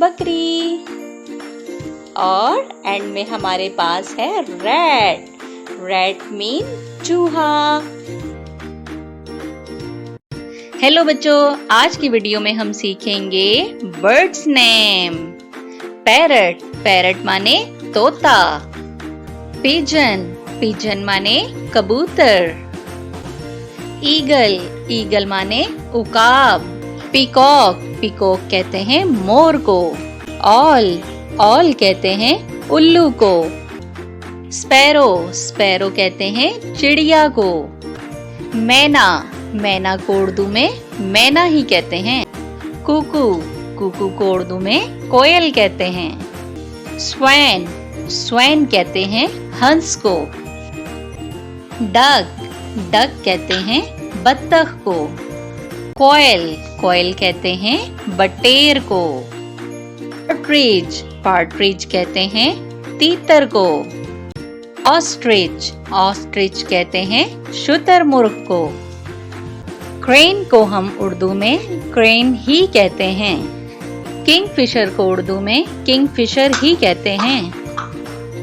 बकरी। और एंड में हमारे पास है रैट। रैट मीन चूहा। हेलो बच्चों, आज की वीडियो में हम सीखेंगे बर्ड्स नेम। पैरट, पैरट माने तोता। पिजन, पिजन माने कबूतर। ईगल, ईगल माने उकाब। पीकॉक, पीकॉक कहते हैं मोर को। ऑल, ऑल कहते हैं उल्लू को। स्पैरो, स्पैरो कहते हैं चिड़िया को। मैना, मैना को उर्दू में मैना ही कहते हैं। कुकू, कुकू को उर्दू में कोयल कहते हैं। स्वैन, स्वैन कहते हैं हंस को। डक, डक कहते हैं बत्तख को। कोयल, कोयल कहते हैं बटेर को। पार्ट्रिज, पार्ट्रिज कहते हैं तीतर को। ऑस्ट्रिच, ऑस्ट्रिच कहते हैं शुतुरमुर्ग को। क्रेन को हम उर्दू में क्रेन ही कहते हैं। किंगफिशर को उर्दू में किंगफिशर ही कहते हैं।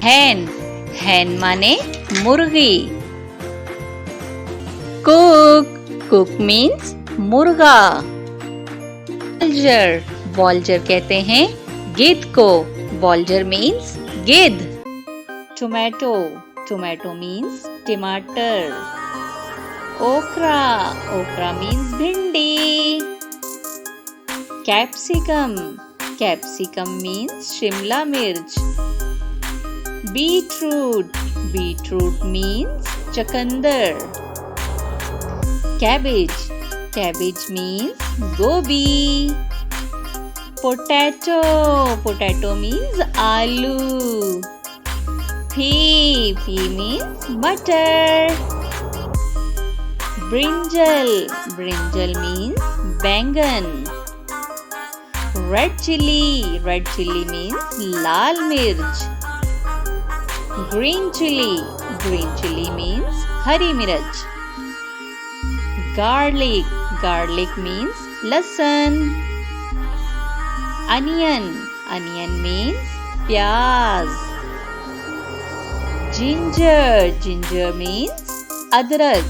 हैन, हैन माने मुर्गी। कुक, कुक मीन्स मुर्गा। वॉल्जर, वॉल्जर कहते हैं गिद्ध को। वॉल्जर मीन्स गिद्ध। टोमेटो, टोमेटो मीन्स टमाटर। ओकरा, ओकरा मीन्स भिंडी। कैप्सिकम, कैप्सिकम मीन्स शिमला मिर्च। बीटरूट, बीटरूट मीन्स चकंदर। Cabbage, cabbage means gobi. Potato, potato means aloo. Pea, pea means butter. Brinjal, brinjal means bangan. Red chili, red chili means lal mirch. Green chili means hari mirch. Garlic, garlic means लहसुन। Onion, onion means प्याज। Ginger, ginger means अदरक।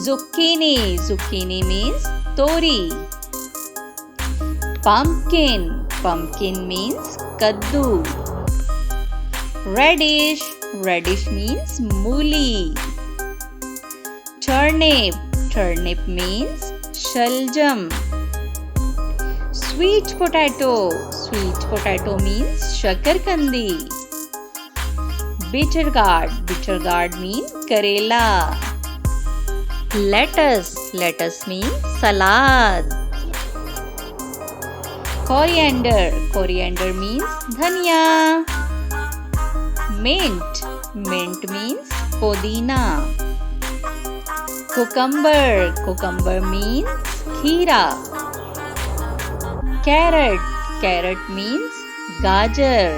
Zucchini, zucchini means तोरी। Pumpkin, pumpkin means कद्दू। Radish, radish means मूली। Turnip, turnip means शलजम। Sweet potato, sweet potato means शकरकंदी। Bitter gourd, bitter gourd means करेला। Lettuce, lettuce means सलाद। Coriander, coriander means धनिया। Mint, mint means पुदीना। Cucumber, cucumber means खीरा। Carrot, carrot means गाजर।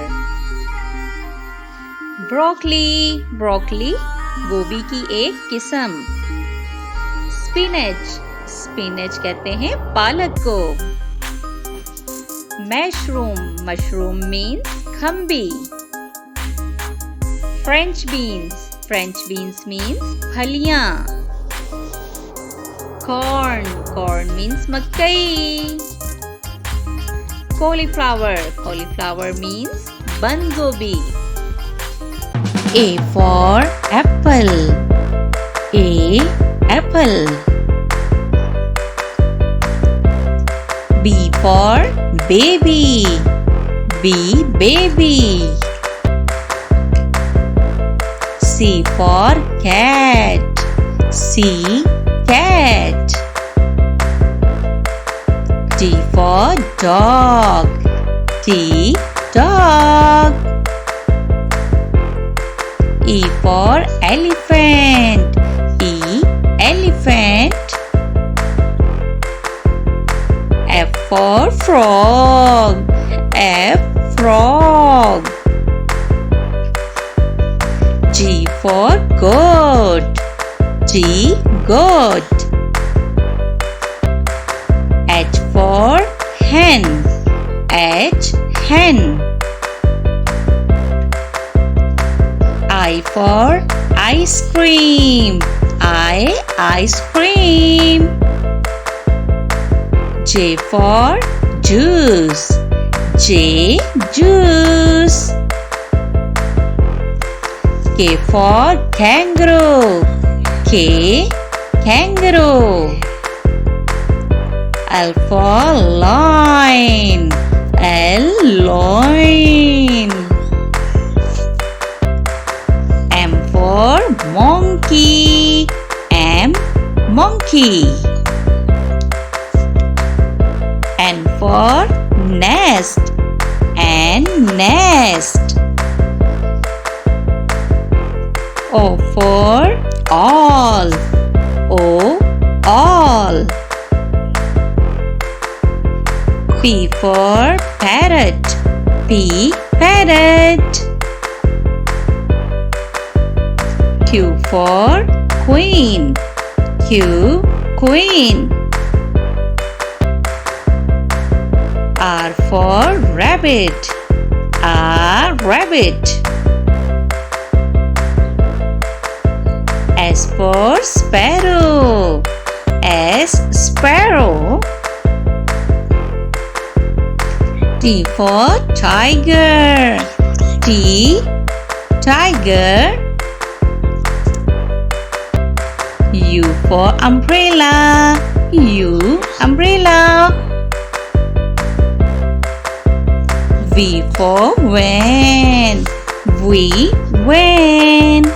Broccoli, broccoli गोभी की एक किस्म। Spinach, spinach कहते हैं पालक को। Mushroom, mushroom means खम्बी। French beans, French beans means फलियां। Corn, corn means मकई। Cauliflower, cauliflower means बंद गोभी। A for apple, A apple. B for baby, B baby. C for cat, C cat. D for dog, D dog. E for elephant, E elephant. F for frog, F frog. G for goat, G goat. H for hen, H, hen. I for ice cream. Ice cream. J for juice. J, juice. K for kangaroo. K, kangaroo. L for lion. L, loin. M for monkey. M, monkey. N for nest. N, nest. O for all. O, all. P for parrot. P, parrot. Q for queen. Q, queen. R for rabbit. R, rabbit. S for sparrow. S, sparrow. T for tiger. T, tiger. U for umbrella. U, umbrella. V for van. V, van.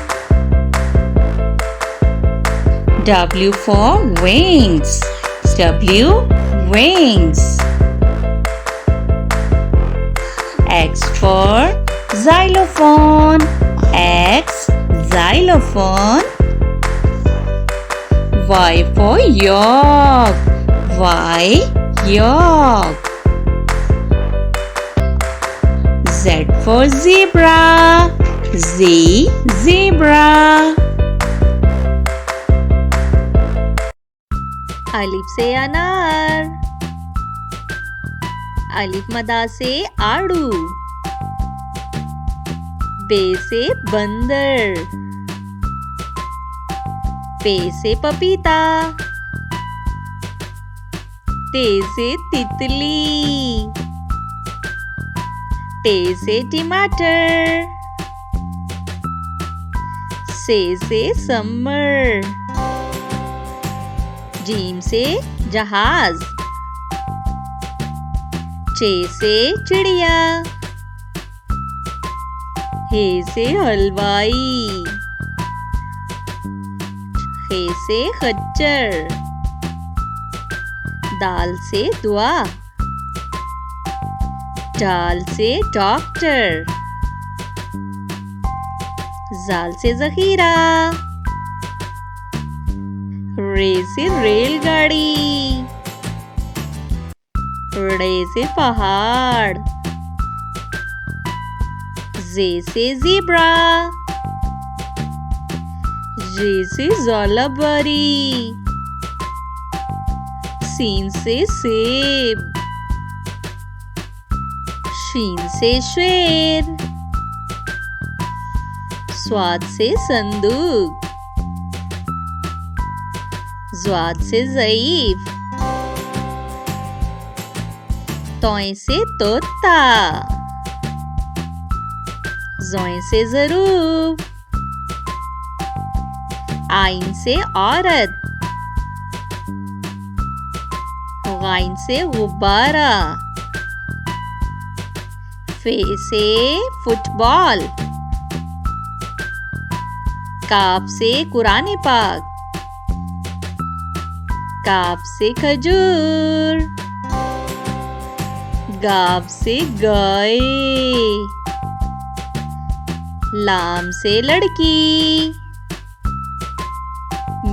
W for wings. W, wings. X for xylophone. X, xylophone. Y for york. Y, york. Z for zebra. Z, zebra. अलिफ से अनार, अलिफ मदा से आड़ू, बे से बंदर, पे से पपीता, ते से तितली, टे से टमाटर, से समर, जीम से जहाज, चे से चिड़िया, हे से हलवाई, खे से खच्चर, दाल से दुआ, डाल से डॉक्टर, जाल से जखीरा, रे से रेलगाड़ी, रे से पहाड़, जे से ज़ेब्रा, जे से ज़ालाबारी, सीन से सेब, शीन से शेर, स्वाद से संदूक, ज़्वाद से ज़ईफ, तोय से तोता, ज़ोय से ज़रूब, आइन से औरत, गाइन से गुब्बारा, फे से फुटबॉल, काफ से कुरान पाक, काफ से खजूर, गाव से गाय, लाम से लड़की,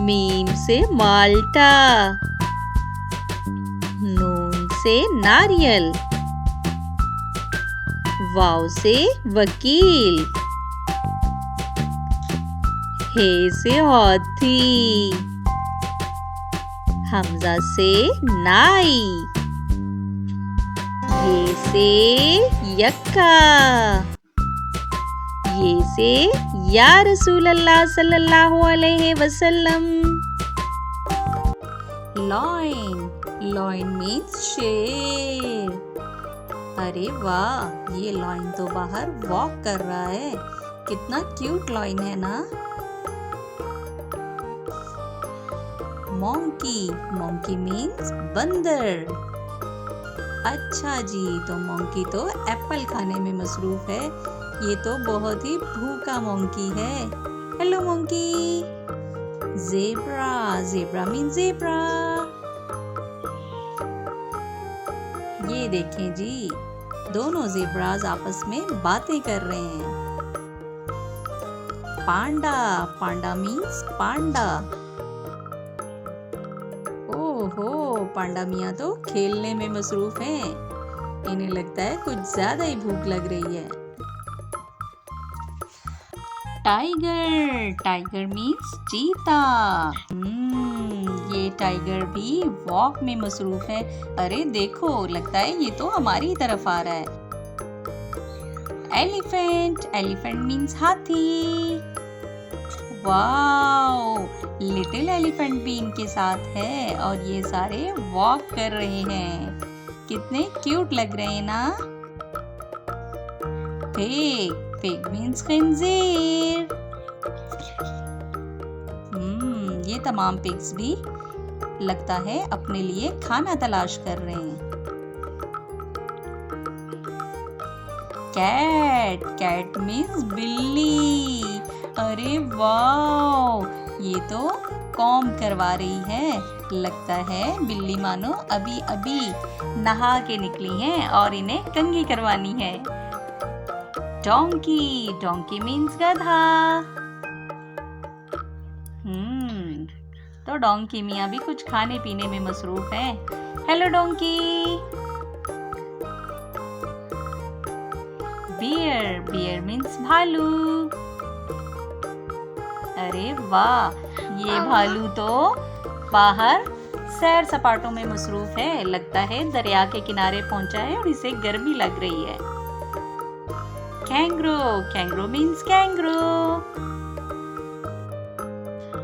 मीम से माल्टा, नून से नारियल, वाव से वकील, हे से हाथी, हमजा से नाई, ये से यक्का। ये से या रसूल अल्लाह सल्लल्लाहु अलैहि वसल्लम। लॉइन, लॉइन मीन्स शेर। अरे वाह, ये लॉइन तो बाहर वॉक कर रहा है। कितना क्यूट लॉइन है ना। मोंकी, मोंकी मीन्स बंदर। अच्छा जी, तो मोंकी तो एप्पल खाने में मसरूफ है। ये तो बहुत ही भूखा मोंकी है। Hello monkey. Zebra, zebra means zebra. ये देखें जी, दोनों ज़ेब्राज आपस में बातें कर रहे हैं। पांडा, पांडा मीन्स पांडा। ओहो, पांडा मियाँ तो खेलने में मसरूफ हैं। इन्हें लगता है कुछ ज्यादा ही भूख लग रही है। टाइगर, टाइगर मीन्स चीता। ये टाइगर भी वॉक में मसरूफ है। अरे देखो, लगता है ये तो हमारी तरफ आ रहा है। एलिफेंट, एलिफेंट मीन्स हाथी। वाओ, लिटिल एलिफेंट भी इनके साथ है और ये सारे वॉक कर रहे हैं। कितने क्यूट लग रहे हैं ना। पिग, पिग मीन्स खंजीर। ये तमाम पिग्स भी लगता है अपने लिए खाना तलाश कर रहे हैं। कैट, कैट मीन्स बिल्ली। अरे वाह, ये तो कॉम्ब करवा रही है। लगता है बिल्ली मानो अभी अभी नहा के निकली हैं और इन्हें कंघी करवानी है। डोंकी, डोंकी मीन्स गधा। तो डोंकी मियाँ भी कुछ खाने पीने में मसरूफ हैं। Hello donkey. Bear, bear means भालू। अरे वाह, ये भालू तो बाहर सैर सपाटों में मसरूफ है। लगता है दरिया के किनारे पहुंचा है और इसे गर्मी लग रही है। Kangaroo, kangaroo means kangaroo.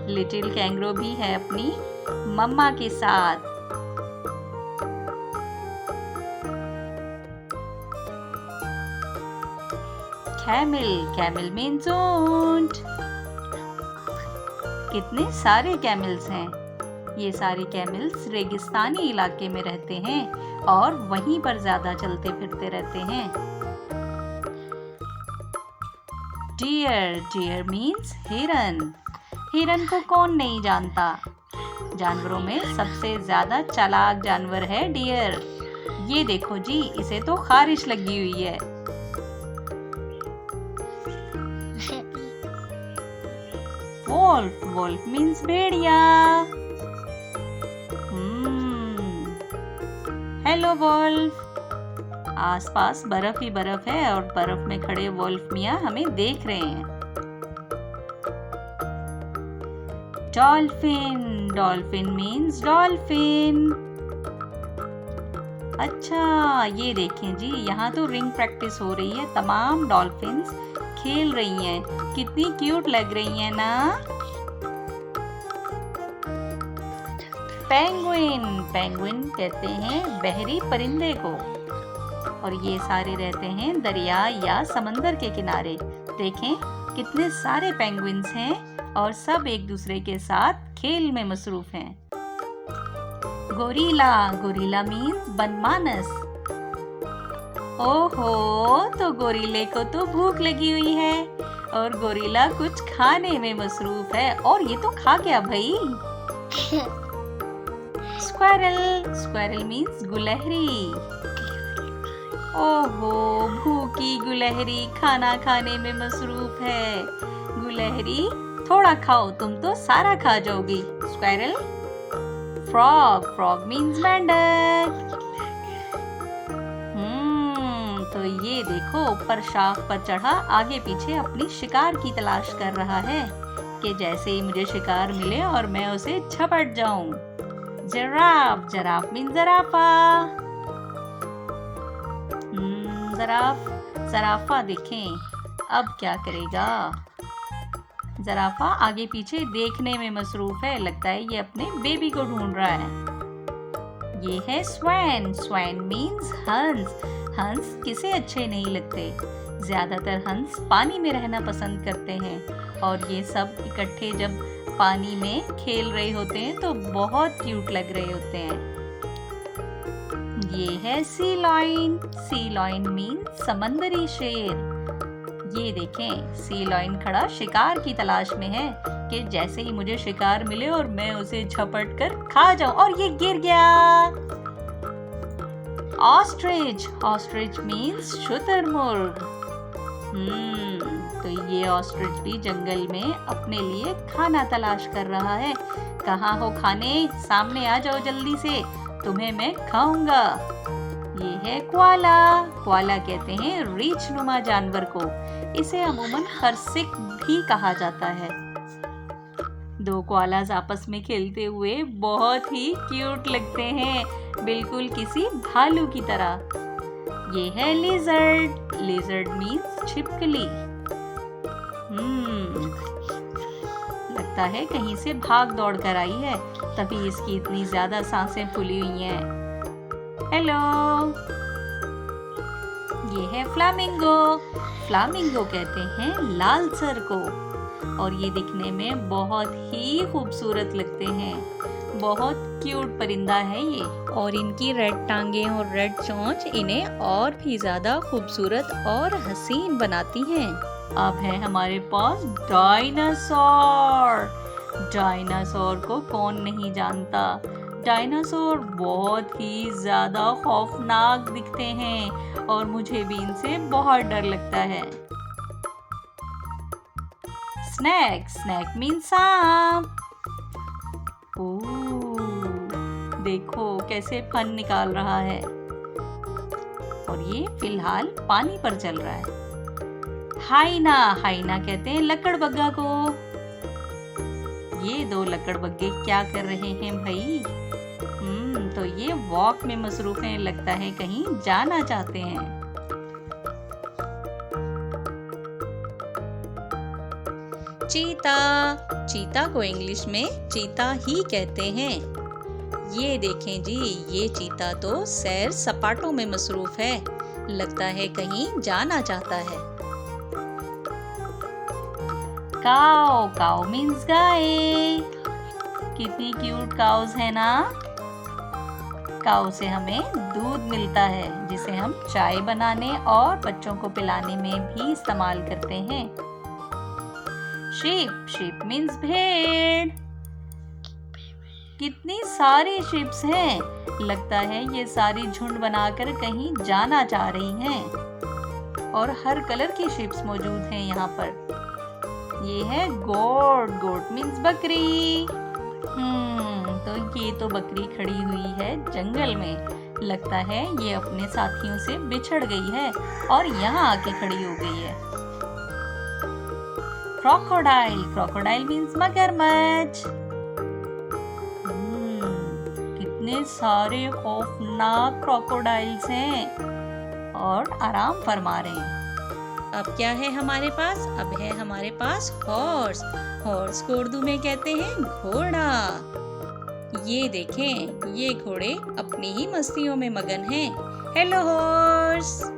Little kangaroo भी है अपनी मम्मा के साथ। कैमल, कैमल मीन्स ऊंट। कितने सारे कैमल्स हैं। ये सारे कैमल्स रेगिस्तानी इलाके में रहते हैं और वहीं पर ज्यादा चलते फिरते रहते हैं। डियर, डियर मीन्स हिरन। हिरन को कौन नहीं जानता। जानवरों में सबसे ज्यादा चालाक जानवर है डियर। ये देखो जी, इसे तो खारिश लगी हुई है। वोल्फ, वोल्फ मीन्स भेड़िया। Hello wolf. आसपास बर्फ ही बर्फ है और बर्फ में खड़े वोल्फ मियाँ हमें देख रहे हैं। Dolphin, dolphin means dolphin. अच्छा, ये देखें जी, यहाँ तो रिंग प्रैक्टिस हो रही है। तमाम डॉल्फिन्स खेल रही हैं। कितनी क्यूट लग रही हैं ना। पेंगुइन, पेंगुइन कहते हैं बहरी परिंदे को और ये सारे रहते हैं दरिया या समंदर के किनारे। देखें कितने सारे पेंगुइन्स हैं और सब एक दूसरे के साथ खेल में मसरूफ हैं। गोरिल्ला, गोरिल्ला मीन्स बनमानस। ओहो, तो गोरिल्ले को तो भूख लगी हुई है और गोरिल्ला कुछ खाने में मसरूफ है। और ये तो खा गया भाई। स्क्वारल, स्क्वारल मीन्स गुलहरी। ओहो, भूखी गुलहरी खाना खाने में मसरूफ है। गुलहरी थोड़ा खाओ, तुम तो सारा खा जाओगी। स्क्वारल। फ्रॉग, फ्रॉग मीन्स मेंढक। तो ये देखो, ऊपर शाख पर चढ़ा आगे पीछे अपनी शिकार की तलाश कर रहा है कि जैसे ही मुझे शिकार मिले और मैं उसे झपट जाऊं। जिराफ, जिराफ मीन्स जिराफा। ज़राफ़ा देखें अब क्या करेगा। ज़राफ़ा आगे पीछे देखने में मसरूफ़ है, लगता है ये अपने बेबी को ढूंढ रहा है। ये है स्वैन। स्वैन मीन्स हंस। हंस किसे अच्छे नहीं लगते। ज़्यादातर हंस पानी में रहना पसंद करते हैं और ये सब इकट्ठे जब पानी में खेल रहे होते हैं तो बहुत क्यूट लग रहे होते हैं। ये है सी लॉयन। सी लॉयन मीन्स समंदरी शेर। ये देखें, सी लॉयन खड़ा शिकार की तलाश में है कि जैसे ही मुझे शिकार मिले और मैं उसे झपट कर खा जाऊं। और ये गिर गया। ऑस्ट्रिच। ऑस्ट्रिच मीन्स शुतुरमुर्ग। तो ये ऑस्ट्रिच भी जंगल में अपने लिए खाना तलाश कर रहा है। कहाँ हो खाने, सामने आ जाओ जल्दी से, तुम्हें मैं खाऊंगा। ये है क्वाला। क्वाला कहते हैं रीछ नुमा जानवर को। इसे अमूमन खरसिक भी कहा जाता है। दो क्वालास आपस में खेलते हुए बहुत ही क्यूट लगते हैं, बिल्कुल किसी भालू की तरह। ये है लिजर्ड। लिजर्ड मीन्स छिपकली। लगता है कहीं से भाग दौड़ कर आई है, तभी इसकी इतनी ज्यादा सांसें फूली हुई हैं। हेलो। ये है फ्लामिंगो। फ्लामिंगो कहते हैं लाल सर को और ये दिखने में बहुत ही खूबसूरत लगते हैं। बहुत क्यूट परिंदा है ये और इनकी रेड टांगे और रेड चोंच इन्हें और भी ज्यादा खूबसूरत और हसीन बनाती हैं। अब है हमारे पास डायनासोर। डायनासोर को कौन नहीं जानता। डायनासोर बहुत ही ज्यादा खौफनाक दिखते हैं और मुझे भी इनसे बहुत डर लगता है। स्नैक। स्नैक मीन्स सांप। देखो कैसे फन निकाल रहा है और ये फिलहाल पानी पर चल रहा है। हाइना। हाइना कहते हैं लकड़बग्गा को। ये दो लकड़बग्गे क्या कर रहे हैं भाई? तो ये वॉक में मसरूफ हैं, लगता है कहीं जाना चाहते हैं। चीता। चीता को इंग्लिश में चीता ही कहते हैं। ये देखें जी, ये चीता तो सैर सपाटों में मसरूफ है, लगता है कहीं जाना चाहता है। काऊ। काऊ मीन्स गाय। कितनी क्यूट काउस है ना। काऊ से हमें दूध मिलता है जिसे हम चाय बनाने और बच्चों को पिलाने में भी इस्तेमाल करते हैं। शीप। शीप मीन्स भेड़। कितनी सारी शीप्स हैं, लगता है ये सारी झुंड बनाकर कहीं जाना चाह रही हैं और हर कलर की शीप्स मौजूद हैं यहाँ पर। ये है गोट। गोट मीन्स बकरी। तो ये तो बकरी खड़ी हुई है जंगल में, लगता है ये अपने साथियों से बिछड़ गई है और यहाँ आके खड़ी हो गई है। क्रोकोडाइल। क्रोकोडाइल मीन्स मगरमच्छ। कितने सारे खौफनाक क्रोकोडाइल्स हैं और आराम फरमा रहे हैं। अब क्या है हमारे पास? अब है हमारे पास हॉर्स। हॉर्स को उर्दू में कहते हैं घोड़ा। ये देखें, ये घोड़े अपनी ही मस्तियों में मगन हैं। Hello horse.